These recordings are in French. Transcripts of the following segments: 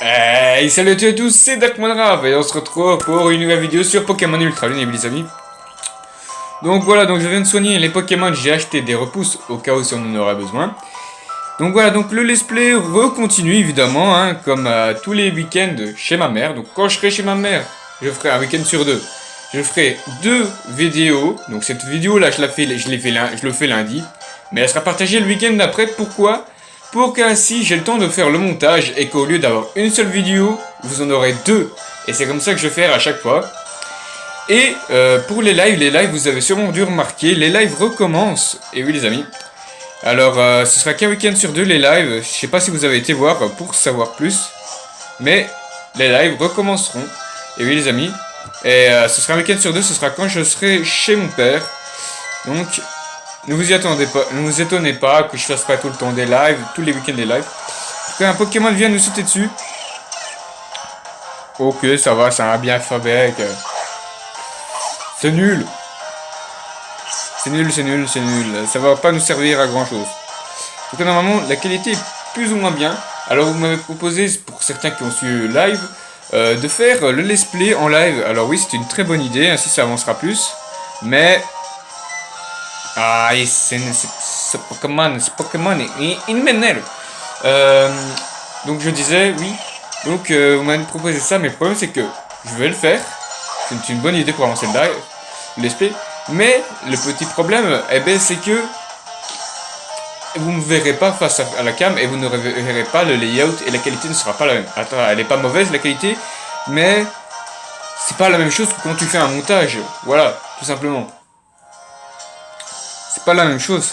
Hey, salut à tous, c'est Darkmonrave et on se retrouve pour une nouvelle vidéo sur Pokémon Ultra Lune, les amis. Donc voilà, donc je viens de soigner les Pokémon, j'ai acheté des repousses au cas où si on en aurait besoin. Donc voilà, donc le let's play recontinue évidemment, hein, comme tous les week-ends chez ma mère. Donc quand je serai chez ma mère, je ferai un week-end sur deux. Je ferai deux vidéos. Donc cette vidéo là, je le fais lundi, mais elle sera partagée le week-end d'après. Pourquoi ? Pour qu'ainsi j'ai le temps de faire le montage et qu'au lieu d'avoir une seule vidéo, vous en aurez deux. Et c'est comme ça que je vais faire à chaque fois. Et pour les lives, vous avez sûrement dû remarquer, les lives recommencent. Et oui les amis. Alors ce sera qu'un week-end sur deux les lives. Je sais pas si vous avez été voir pour savoir plus. Mais les lives recommenceront. Et oui les amis. Et ce sera un week-end sur deux, ce sera quand je serai chez mon père. Donc ne vous y attendez pas, ne vous étonnez pas que je fasse pas tout le temps des lives, tous les week-ends des lives. Quand un Pokémon vient nous sauter dessus. Ok, ça va, c'est un bien alphabet. C'est nul. C'est nul, c'est nul, c'est nul. Ça va pas nous servir à grand chose. Donc normalement, la qualité est plus ou moins bien. Alors vous m'avez proposé, pour certains qui ont suivi le live, de faire le let's play en live. Alors oui, c'est une très bonne idée, ainsi ça avancera plus. Mais... ah, ce Pokémon, il m'énerve. Donc je disais, oui. Donc vous m'avez proposé ça, mais le problème c'est que je vais le faire. C'est une bonne idée pour avancer le live, let's play. Mais le petit problème, eh ben, c'est que vous ne me verrez pas face à la cam et vous ne verrez pas le layout et la qualité ne sera pas la même. Attends, elle est pas mauvaise la qualité, mais c'est pas la même chose que quand tu fais un montage. Voilà, tout simplement. C'est pas la même chose.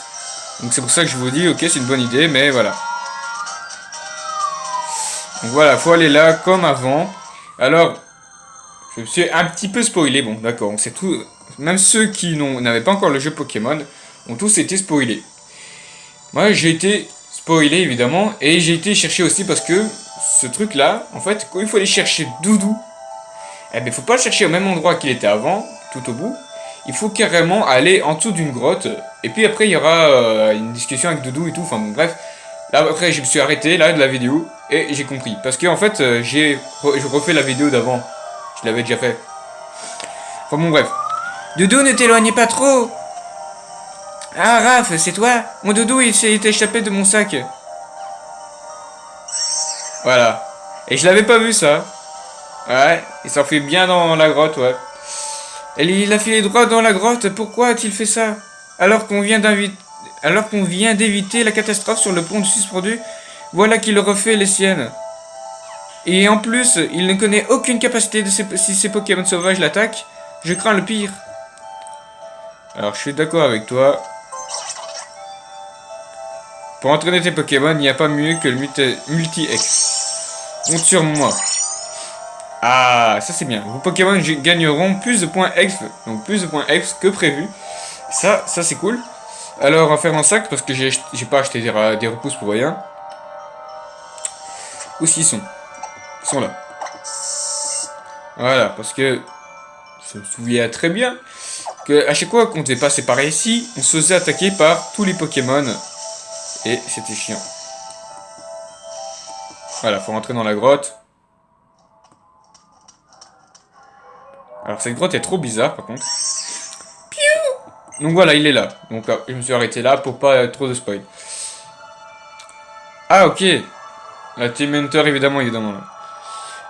Donc c'est pour ça que je vous dis, ok, c'est une bonne idée, mais voilà. Donc voilà, faut aller là comme avant. Alors, je me suis un petit peu spoilé. Bon, d'accord, on sait tout. Même ceux qui n'avaient pas encore le jeu Pokémon ont tous été spoilés. Moi, j'ai été spoilé évidemment, et j'ai été chercher aussi parce que ce truc-là, en fait, quand il faut aller chercher Doudou, eh ben, faut pas le chercher au même endroit qu'il était avant, tout au bout. Il faut carrément aller en dessous d'une grotte. Et puis après, il y aura une discussion avec Doudou et tout. Enfin bon, bref. Là, après, je me suis arrêté là de la vidéo et j'ai compris. Parce que en fait, j'ai refait la vidéo d'avant. Je l'avais déjà fait. Enfin bon, bref. Doudou, ne t'éloignez pas trop. Ah, Raph, c'est toi? Mon Doudou, il s'est échappé de mon sac. Voilà. Et je l'avais pas vu ça. Ouais, il s'enfuit bien dans la grotte, ouais. Et il a filé droit dans la grotte, pourquoi a-t-il fait ça? Alors qu'on vient d'éviter la catastrophe sur le pont de Susprodu, voilà qu'il refait les siennes. Et en plus, il ne connaît aucune capacité si ces Pokémon sauvages l'attaquent, je crains le pire. Alors je suis d'accord avec toi. Pour entraîner tes Pokémon, il n'y a pas mieux que le multi-X. Compte sur moi. Ah, ça c'est bien. Vos Pokémon gagneront plus de points exp, donc plus de points exp que prévu. Ça c'est cool. Alors on va faire un sac parce que j'ai pas acheté des repousses pour rien. Où est-ce qu'ils sont? Ils sont là. Voilà, parce que je me souviens très bien que à chaque fois qu'on devait passer par ici, on se faisait attaquer par tous les Pokémon et c'était chiant. Voilà, faut rentrer dans la grotte. Alors cette grotte est trop bizarre par contre. Piou! Donc voilà, il est là. Donc je me suis arrêté là pour pas trop de spoil. Ah ok. La Team Hunter évidemment là.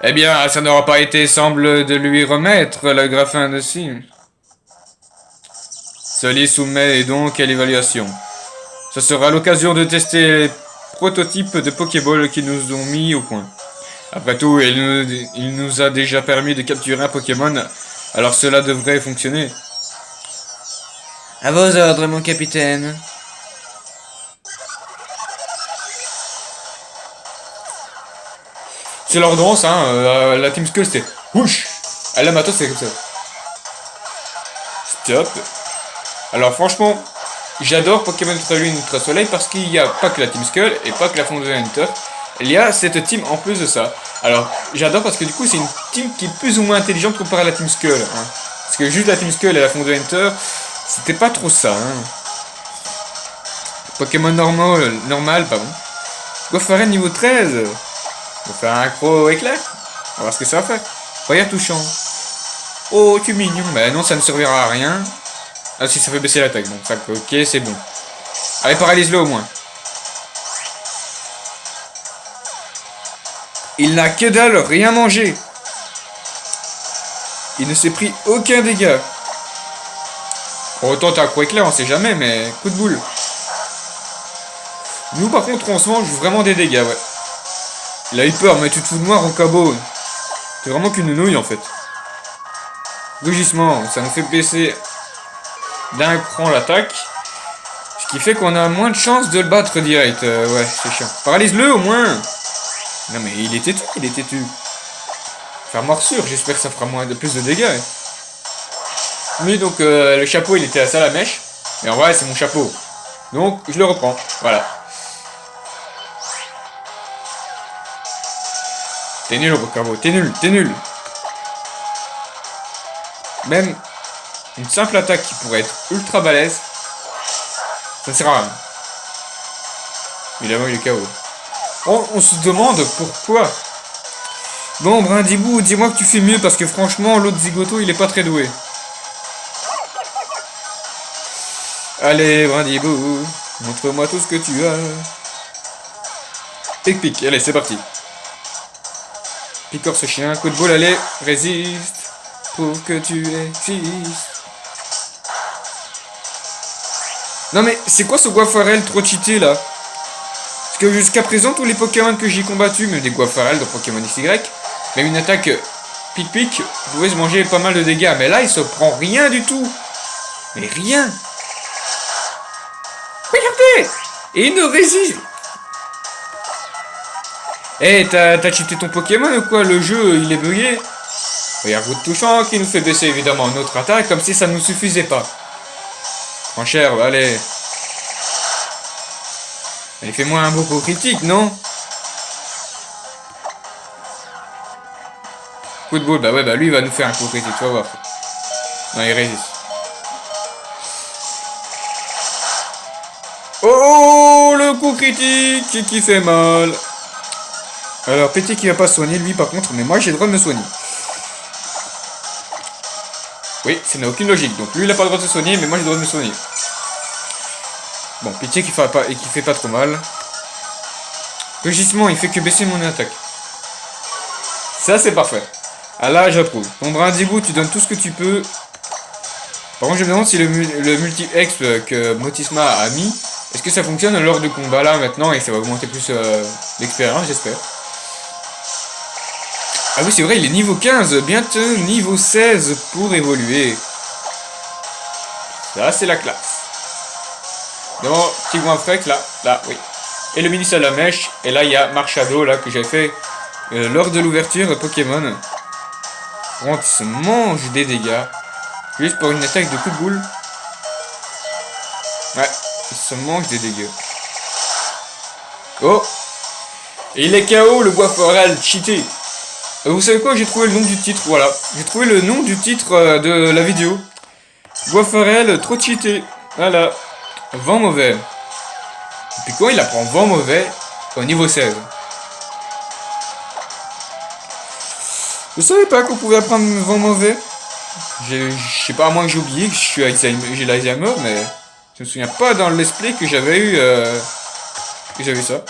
Eh bien, ça n'aura pas été simple de lui remettre le graffin de cime. Sully soumet donc à l'évaluation. Ce sera l'occasion de tester les prototypes de Pokéball qui nous ont mis au point. Après tout, il nous a déjà permis de capturer un Pokémon, alors cela devrait fonctionner. À vos ordres, mon capitaine. C'est leur danse, hein, la Team Skull c'était whoosh. À la matos c'est comme ça. Stop. Alors franchement, j'adore Pokémon Ultra Lune Ultra Soleil parce qu'il n'y a pas que la Team Skull et pas que la Fontaine Hunter. Il y a cette team en plus de ça. Alors, j'adore parce que du coup, c'est une team qui est plus ou moins intelligente comparée à la Team Skull. Hein. Parce que juste la Team Skull et la Fontaine Hunter, c'était pas trop ça. Hein. Pokémon normal, pardon. Goffaren niveau 13. On va faire un gros éclair. On va voir ce que ça va faire. Regarde touchant. Oh, tu es mignon. Mais non, ça ne servira à rien. Ah si, ça fait baisser l'attaque. Donc ça, ok, c'est bon. Allez, paralyse-le au moins. Il n'a que dalle, rien mangé. Il ne s'est pris aucun dégât. Bon, autant t'as un coup éclair, on sait jamais, mais coup de boule. Nous, par contre, on se mange vraiment des dégâts, ouais. Il a eu peur, mais tu te fous de moi, Rocabo. C'est vraiment qu'une nouille, en fait. Rugissement, ça nous fait baisser d'un cran l'attaque. Ce qui fait qu'on a moins de chances de le battre direct. Ouais, c'est chiant. Paralyse-le, au moins. Non, mais il est têtu, il est têtu. Faire morsure, j'espère que ça fera plus de dégâts. Hein. Oui, donc, le chapeau, il était à ça, la mèche. Et en vrai, c'est mon chapeau. Donc, je le reprends. Voilà. T'es nul, Rocabo, t'es nul, t'es nul. Même une simple attaque qui pourrait être ultra balèze, ça ne sert à rien. Évidemment, il est KO. On se demande pourquoi. Bon, Brindibou, dis-moi que tu fais mieux parce que franchement, l'autre zigoto, il est pas très doué. Allez, Brindibou, montre-moi tout ce que tu as. Pic, pic, allez, c'est parti. Picor ce chien, coup de boule, allez, résiste. Pour que tu existes. Non mais, c'est quoi ce Goifarel trop cheaté là? Parce que jusqu'à présent, tous les Pokémon que j'ai combattus, même des Goifarel de Pokémon XY, même une attaque pic-pic, pouvait se manger pas mal de dégâts. Mais là, il se prend rien du tout. Mais rien. Regardez. Et il ne résiste. Eh, t'as cheaté ton Pokémon ou quoi? Le jeu, il est bugué. Regarde, coup de touchant qui nous fait baisser évidemment notre attaque, comme si ça ne nous suffisait pas. Prends cher, allez. Allez, fais-moi un beau coup critique, non? Coup de boule, bah ouais, bah lui il va nous faire un coup critique, tu vas voir. Non, il résiste. Oh, le coup critique qui fait mal. Alors, Petit qui va pas se soigner, lui par contre, mais moi j'ai le droit de me soigner. Oui, ça n'a aucune logique. Donc lui, il n'a pas le droit de se soigner, mais moi, j'ai le droit de me soigner. Bon, Pitié qui fait pas trop mal. Rugissement, il fait que baisser mon attaque. Ça, c'est parfait. Ah là, j'approuve. Ton Brindibou, tu donnes tout ce que tu peux. Par contre, je me demande si le multi-exp que Motisma a mis, est-ce que ça fonctionne lors de combat là, maintenant, et ça va augmenter plus l'expérience, j'espère. Ah oui, c'est vrai, il est niveau 15, bientôt niveau 16 pour évoluer. Ça, c'est la classe. Donc, petit Goinfrec, là, oui. Et le mini Salamèche, et là, il y a Marshado, là, que j'ai fait lors de l'ouverture Pokémon. Bon, il se mange des dégâts. Juste pour une attaque de coup de boule. Ouais, il se mange des dégâts. Oh! Et il est KO, le Goifarel cheaté. Vous savez quoi, j'ai trouvé le nom du titre, voilà. J'ai trouvé le nom du titre de la vidéo. Goifarel trop cheaté. Voilà. Vent mauvais. Et puis quoi, il apprend vent mauvais au niveau 16. Vous savez pas qu'on pouvait apprendre vent mauvais? Je sais pas, à moins que j'ai oublié que j'ai l'Alzheimer, mais je me souviens pas dans l'esprit que j'avais eu ça.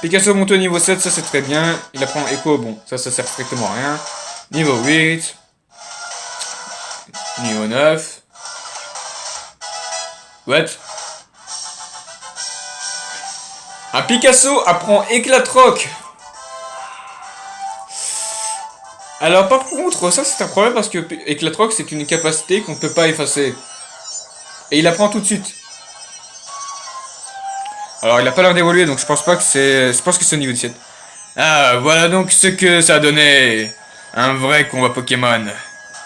Picasso monte au niveau 7, ça c'est très bien. Il apprend écho, bon, ça sert strictement à rien. Niveau 8. Niveau 9. What? Un Picasso apprend éclatroc. Alors par contre, ça c'est un problème parce que éclatroc c'est une capacité qu'on ne peut pas effacer. Et il apprend tout de suite. Alors il a pas l'air d'évoluer, donc je pense pas que c'est... Je pense que c'est au niveau 17. Ah, voilà donc ce que ça donnait. Un vrai combat Pokémon.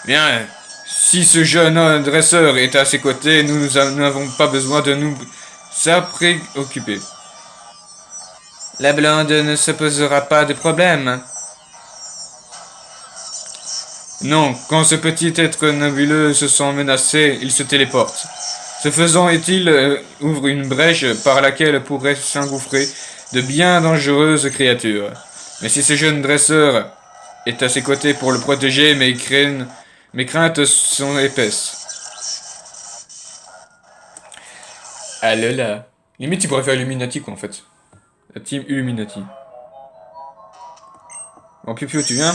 Bien, si ce jeune dresseur est à ses côtés, nous n'avons pas besoin de nous préoccuper. La blonde ne se posera pas de problème. Non, quand ce petit être nébuleux se sent menacé, il se téléporte. Ce faisant, il ouvre une brèche par laquelle pourraient s'engouffrer de bien dangereuses créatures. Mais si ce jeune dresseur est à ses côtés pour le protéger, mes craintes sont épaisses. Ah là là. Limite, il pourrait faire Illuminati, quoi, en fait. La team Illuminati. Bon, Piu Piu, tu viens?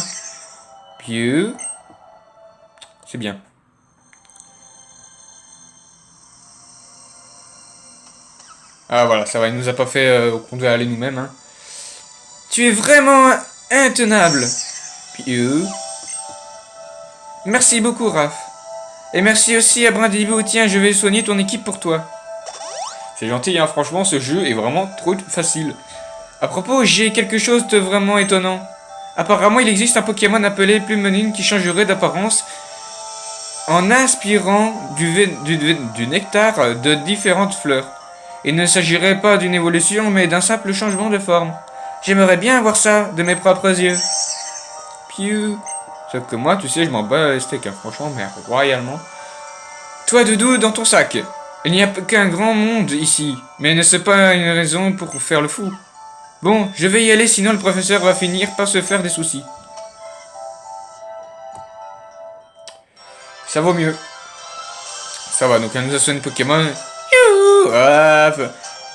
Piu. C'est bien. Ah, voilà, ça va, il nous a pas fait qu'on devait aller nous-mêmes, hein. Tu es vraiment intenable. Piu. Merci beaucoup, Raph. Et merci aussi à Brindibou. Tiens, je vais soigner ton équipe pour toi. C'est gentil, hein, franchement, ce jeu est vraiment trop facile. À propos, j'ai quelque chose de vraiment étonnant. Apparemment, il existe un Pokémon appelé Plumeline qui changerait d'apparence en inspirant du nectar de différentes fleurs. Il ne s'agirait pas d'une évolution, mais d'un simple changement de forme. J'aimerais bien voir ça de mes propres yeux. Piu. Sauf que moi, tu sais, je m'en bats les steaks, hein, franchement, mais royalement. Toi, Doudou, dans ton sac. Il n'y a qu'un grand monde ici, mais ne c'est pas une raison pour faire le fou. Bon, je vais y aller, sinon le professeur va finir par se faire des soucis. Ça vaut mieux. Ça va, donc elle nous a sonné Pokémon. Youhou, hop.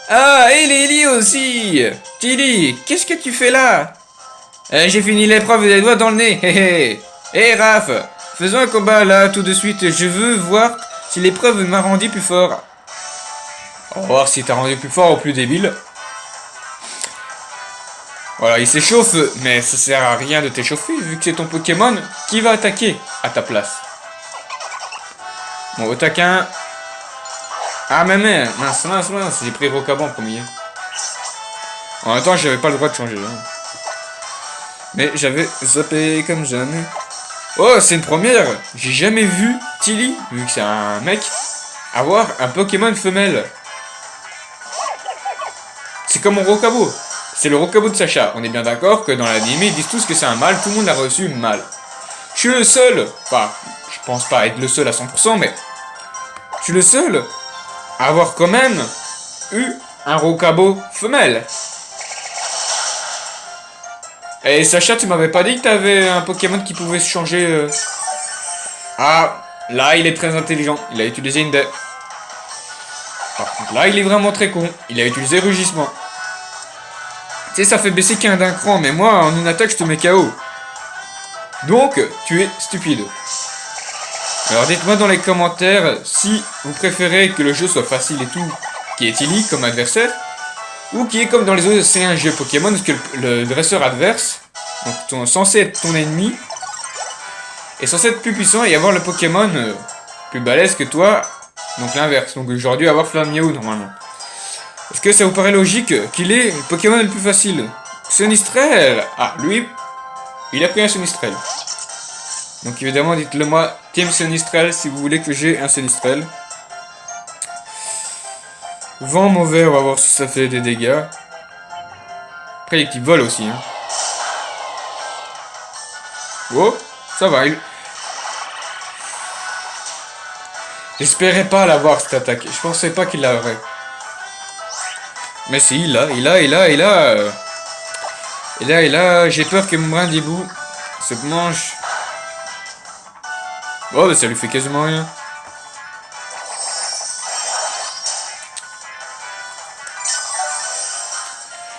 Ah, et Lily aussi. Tilly, qu'est-ce que tu fais là? J'ai fini l'épreuve des doigts dans le nez. Hé hé. Raph, faisons un combat là tout de suite. Je veux voir si l'épreuve m'a rendu plus fort. On va voir si t'as rendu plus fort ou plus débile. Voilà, il s'échauffe, mais ça sert à rien de t'échauffer vu que c'est ton Pokémon qui va attaquer à ta place. Bon, au taquin. Ah, mais mince, j'ai pris Rocaban en premier. En même temps, j'avais pas le droit de changer. Hein. Mais j'avais zappé comme jamais. Oh, c'est une première. J'ai jamais vu Tilly, vu que c'est un mec, avoir un Pokémon femelle. C'est comme mon Rocabo. C'est le Rocabo de Sacha. On est bien d'accord que dans l'anime, ils disent tous que c'est un mâle. Tout le monde l'a reçu mâle. Je suis le seul. Enfin, je pense pas être le seul à 100%, mais je suis le seul à avoir quand même eu un Rocabo femelle. Et Sacha, tu m'avais pas dit que t'avais un Pokémon qui pouvait se changer Ah, là, il est très intelligent. Il a utilisé une dé. Par contre, là, il est vraiment très con. Il a utilisé Rugissement. Tu sais, ça fait baisser qu'un d'un cran, mais moi, en une attaque, je te mets KO. Donc, tu es stupide. Alors, dites-moi dans les commentaires si vous préférez que le jeu soit facile et tout, qui est Tilly comme adversaire, ou qui est comme dans les autres, c'est un jeu Pokémon, parce que le dresseur adverse, donc censé être ton ennemi, est censé être plus puissant et avoir le Pokémon plus balèze que toi, donc l'inverse. Donc j'aurais dû avoir Flammiou normalement. Est-ce que ça vous paraît logique qu'il est le Pokémon le plus facile? Sonistrel. Ah, lui, il a pris un Sonistrel. Donc évidemment, dites-le moi, Team Sonistrel, si vous voulez que j'ai un Sonistrel. Vent mauvais, on va voir si ça fait des dégâts. Après, les qui volent aussi. Hein. Oh, ça va. J'espérais pas l'avoir cette attaque. Je pensais pas qu'il l'aurait. Mais si, il a. J'ai peur que mon Brindibou se mange. Oh, bah ça lui fait quasiment rien.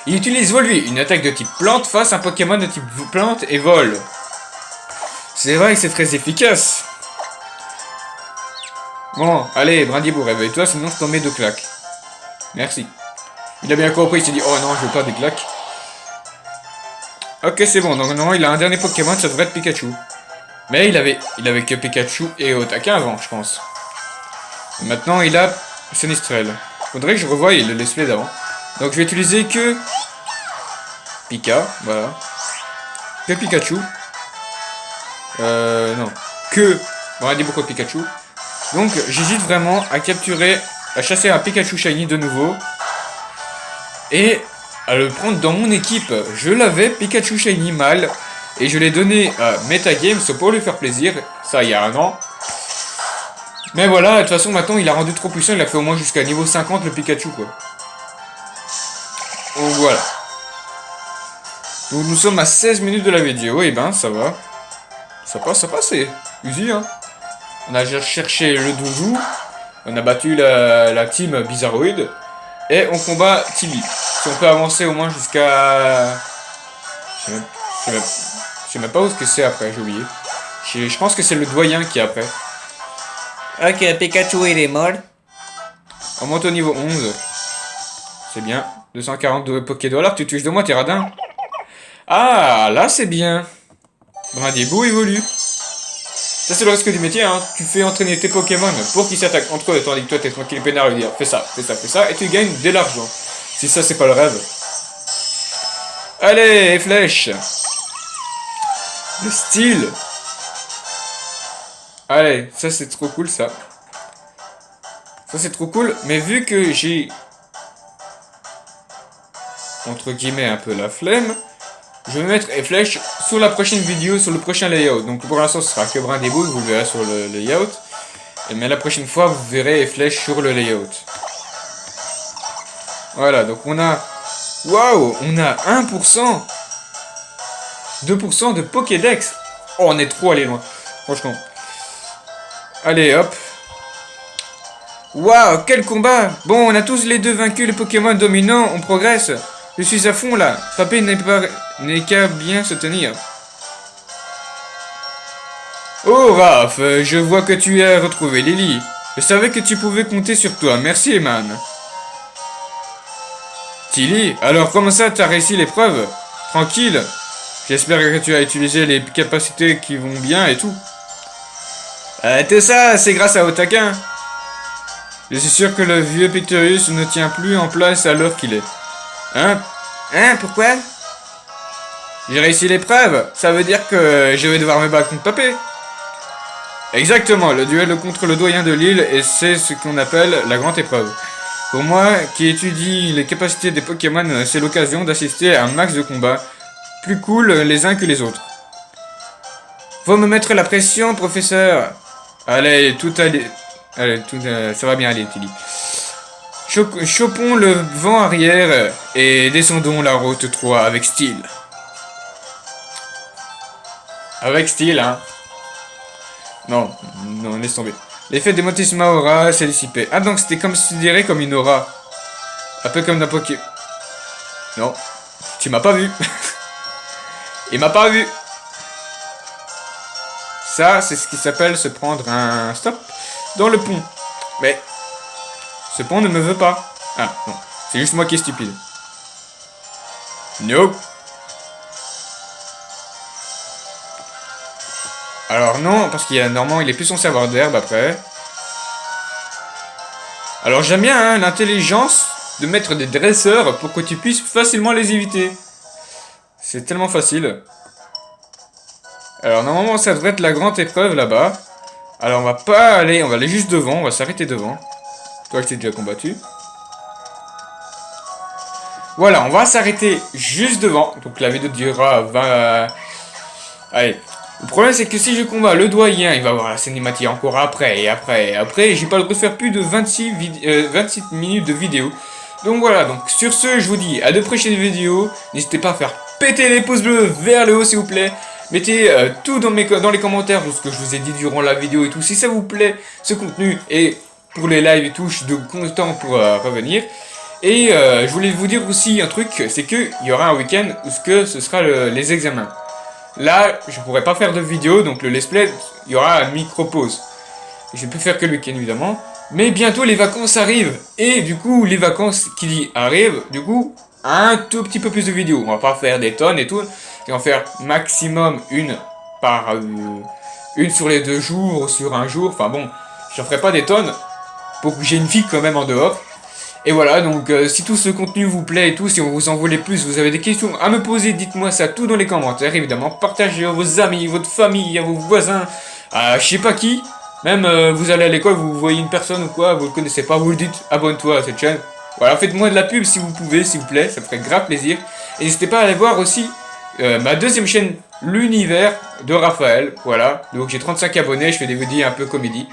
Il utilise Vol, lui, une attaque de type plante face à un Pokémon de type plante et vol. C'est vrai que c'est très efficace. Bon, allez, Brindibou, réveille-toi, sinon je t'en mets 2 claques. Merci. Il a bien compris, il s'est dit, oh non, je veux pas des claques. Ok, c'est bon, donc normalement il a un dernier Pokémon, ça devrait être Pikachu. Mais il avait que Pikachu et Otaka avant, je pense. Et maintenant il a Sonistrel. Faudrait que je revoie le let's play d'avant. Donc je vais utiliser que Pika, voilà. Que Pikachu. Non. Que... Bon, on a dit beaucoup de Pikachu. Donc j'hésite vraiment à capturer, à chasser un Pikachu Shiny de nouveau. Et à le prendre dans mon équipe. Je l'avais, Pikachu Shiny mâle. Et je l'ai donné à Metagames pour lui faire plaisir. Ça, il y a un an. Mais voilà, de toute façon, maintenant, il a rendu trop puissant. Il a fait au moins jusqu'à niveau 50 le Pikachu, quoi. Donc voilà. Donc nous sommes à 16 minutes de la vidéo, et ben ça va. Ça passe, c'est easy, hein. On a cherché le doudou, on a battu la team Bizarroid, et on combat Tilly. Si on peut avancer au moins jusqu'à... Je sais même pas où c'est après, j'ai oublié. Je pense que c'est le doyen qui est après. Ok, Pikachu il est mort. On monte au niveau 11. C'est bien. 242 Pokédollars, tu touches de moi, t'es radin. Ah, là c'est bien. Brindibou évolue. Ça c'est le risque du métier, hein. Tu fais entraîner tes Pokémon pour qu'ils s'attaquent entre eux, tandis que toi t'es tranquille peinard et dire fais ça, fais ça, fais ça, et tu gagnes de l'argent. Si ça c'est pas le rêve. Allez, flèche. Le style. Allez, ça c'est trop cool ça. Ça c'est trop cool, mais vu que j'ai entre guillemets un peu la flemme, je vais mettre les flèches sur la prochaine vidéo, sur le prochain layout. Donc pour l'instant ce sera que Brindibou, vous le verrez sur le layout. Mais la prochaine fois vous verrez les flèches sur le layout. Voilà, donc on a... Waouh, on a 1%, 2% de Pokédex. Oh, on est trop allé loin, franchement. Allez, hop. Waouh, quel combat! Bon, on a tous les deux vaincu les Pokémon dominants, on progresse. Je suis à fond là, Papé n'est qu'à bien se tenir. Oh Raph, je vois que tu as retrouvé Lily. Je savais que tu pouvais compter sur toi, merci Eman. Tilly, alors comment ça t'as réussi l'épreuve? Tranquille. J'espère que tu as utilisé les capacités qui vont bien et tout. Tout ça, c'est grâce à Otaka. Je suis sûr que le vieux Pictorius ne tient plus en place à l'heure qu'il est. Hein? Pourquoi? J'ai réussi l'épreuve, ça veut dire que je vais devoir me battre contre Papé. Exactement, le duel contre le doyen de l'île, et c'est ce qu'on appelle la grande épreuve. Pour moi, qui étudie les capacités des Pokémon, c'est l'occasion d'assister à un max de combats, plus cool les uns que les autres. Faut me mettre la pression, professeur. Allez, ça va bien aller, Tilly. Chopons le vent arrière et descendons la route 3 avec style. Avec style, hein. Non, laisse tomber. L'effet des Motisma aura s'est dissipé. Ah, donc c'était considéré comme une aura. Un peu comme d'un Poké... Non, tu m'as pas vu. Il m'a pas vu. Ça, c'est ce qui s'appelle se prendre un stop dans le pont. Mais ce pont ne me veut pas. Ah, non. C'est juste moi qui est stupide. Nope. Alors non, parce qu'il y a Normand, il est plus censé avoir d'herbe après. Alors j'aime bien hein, l'intelligence de mettre des dresseurs pour que tu puisses facilement les éviter. C'est tellement facile. Alors normalement ça devrait être la grande épreuve là-bas. Alors on va pas aller, on va aller juste devant, on va s'arrêter devant. Toi je t'ai déjà combattu. Voilà, on va s'arrêter juste devant. Donc la vidéo durera 20... Allez. Le problème c'est que si je combats le doyen, il va avoir la cinématique encore après et après et après. J'ai pas le droit de faire plus de 26 minutes de vidéo. Donc voilà, donc sur ce je vous dis à de prochaines vidéos. N'hésitez pas à faire péter les pouces bleus vers le haut s'il vous plaît. Mettez tout dans les commentaires, tout ce que je vous ai dit durant la vidéo et tout. Si ça vous plaît, ce contenu, et pour les lives et tout, je suis de content pour revenir. Et je voulais vous dire aussi un truc, c'est qu'il y aura un week-end où ce sera les examens. Là, je pourrais pas faire de vidéo, donc le let's play, il y aura une micro-pause. Je ne peux faire que le week-end évidemment. Mais bientôt les vacances arrivent. Et du coup, les vacances qui arrivent, du coup, un tout petit peu plus de vidéos. On va pas faire des tonnes et tout. Et on va faire maximum une sur les 2 jours, sur un jour. Enfin bon, j'en ferai pas des tonnes pour que j'ai une vie quand même en dehors. Et voilà, donc si tout ce contenu vous plaît et tout, si on vous en voulait plus, vous avez des questions à me poser, dites-moi ça tout dans les commentaires, évidemment. Partagez à vos amis, votre famille, à vos voisins, à je sais pas qui. Même vous allez à l'école, vous voyez une personne ou quoi, vous le connaissez pas, vous le dites, abonne-toi à cette chaîne. Voilà, faites-moi de la pub si vous pouvez, s'il vous plaît, ça me ferait grave plaisir. Et n'hésitez pas à aller voir aussi ma deuxième chaîne, l'univers de Raphaël. Voilà, donc j'ai 35 abonnés, je fais des vidéos un peu comédie.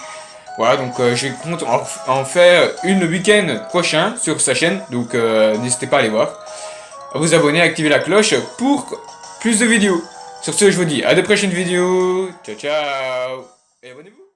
Voilà, donc je compte en faire une le week-end prochain sur sa chaîne, donc n'hésitez pas à aller voir. à vous abonner, à activer la cloche pour plus de vidéos. Sur ce, je vous dis à de prochaines vidéos. Ciao, ciao. Et abonnez-vous.